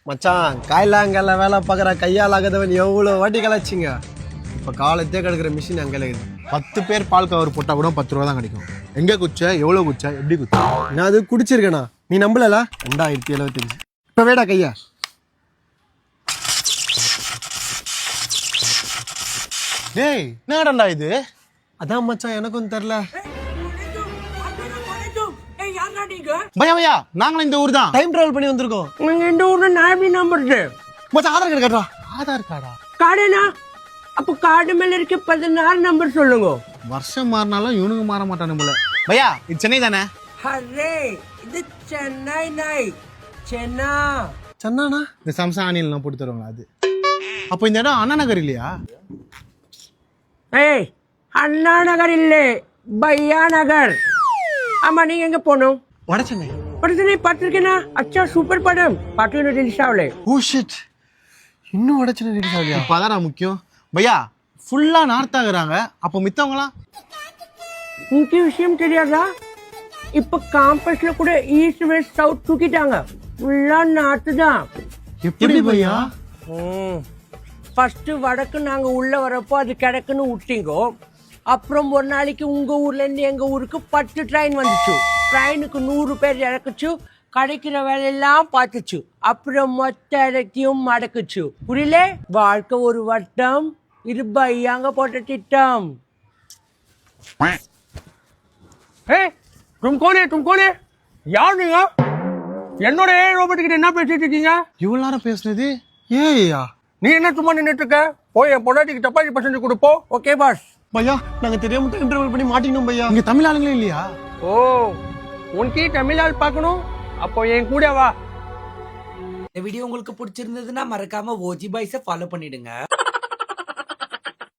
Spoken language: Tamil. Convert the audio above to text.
மச்சான் காயிலாங்கல்ல வேலை பார்க்குற கையால் ஆகாதவன் எவ்வளோ வாட்டி கலாச்சிங்க. இப்போ காலத்தே கிடக்கிற மிஷின் அங்கே இருக்குது. 10 பேர் பால் கவர் போட்டால் கூட 10 ரூபா தான் கிடைக்கும். எங்கே குச்ச, எவ்வளோ குச்ச, எப்படி குச்ச? நான் அது குடிச்சிருக்கேண்ணா, நீ நம்பலல? 2075. இப்போ வேடா கையா. டேய் என்னடா இது? அதான் மச்சான் எனக்கும் தெரில. பையா பையா, நாங்களும் இந்த ஊர் தான். டைம் டிராவல் பண்ணி வந்திருக்கோம். நீங்க இந்த ஊர்ல நான் எப்படி நம்புறது? மச்சான் ஆதார் கார்டு காட்டுறா. ஆதார் கார்டா? கார்டுனா அப்போ கார்டு மேல இருக்க 16 நம்பர் சொல்லுங்க. வருஷம் மாறினாலும் இவனுக்கு மாற மாட்டானு போல. பையா இது சென்னை தானே? அரே இது சென்னை நை சென்னா. சென்னாண்ணா இந்த சம்சா ஆனியல்லாம் போட்டு தருவாங்க அது. அப்போ இந்த இடம் அண்ணா நகர் இல்லையா? ஏய் அண்ணா நகர் இல்ல, பையா நகர். ஆமா நீங்க எங்க போகணும்? வட சென்னை. படத்தினை பார்த்துருக்கேனா? அச்சா சூப்பர் படம். பாட்டு ரிலீஸ் ஆகல. ஓ ஷிட், இன்னும் வட சென்னை ரிலீஸ் ஆகலையா? இப்போ அதான் முக்கியம். பையா ஃபுல்லாக நார்த் ஆகுறாங்க, அப்போ மித்தவங்களாம்? உங்களுக்கு விஷயம் தெரியாதா? இப்ப காம்பஸ்ல கூட ஈஸ்ட் வெஸ்ட் சவுத் தூக்கிட்டாங்க. ஃபுல்லா நார்த்து தான். எப்படி பையா? ஃபர்ஸ்ட் வடக்கு நாங்க உள்ள வரப்போ அது கிடக்குன்னு விட்டீங்கோ. அப்புறம் ஒரு நாளைக்கு உங்க ஊர்ல இருந்து எங்க ஊருக்கு 10 ட்ரெயின் வந்துச்சு. ட்ரெயினுக்கு 100 பேர் இறக்குச்சு. கிடைக்கிற வேலையெல்லாம் பார்த்துச்சு. அப்புறம் மொத்த இடத்தையும் மடக்குச்சு. புரியல? வாழ்க்கை ஒரு வட்டம், இது பையாங்க போட்ட திட்டம். तुम कौन है? யார் நீங்க? என்னோட ரோபோட் கிட்ட என்ன பேசிட்டு இருக்கீங்க? இவ்வளோ நேரம் பேசுனது ஏய்யா, நீ என்ன சும்மா நின்னுட்டு இருக்க? போய் என் பொண்டாட்டிக்கு சப்பாத்தி பசஞ்சு கொடுப்போ. Okay boss. பையா நாங்க தெரியாம டைம் டிராவல் பண்ணி மாட்டினோம் பையா. இங்கே தமிழ் ஆளுங்களே இல்லையா? ஓ உனக்கு தமிழ் ஆள் பார்க்கணும், அப்போ என் கூட வா. இந்த வீடியோ உங்களுக்கு பிடிச்சிருந்ததுன்னா மறக்காம ஓஜி பாய்ஸை ஃபாலோ பண்ணிடுங்க.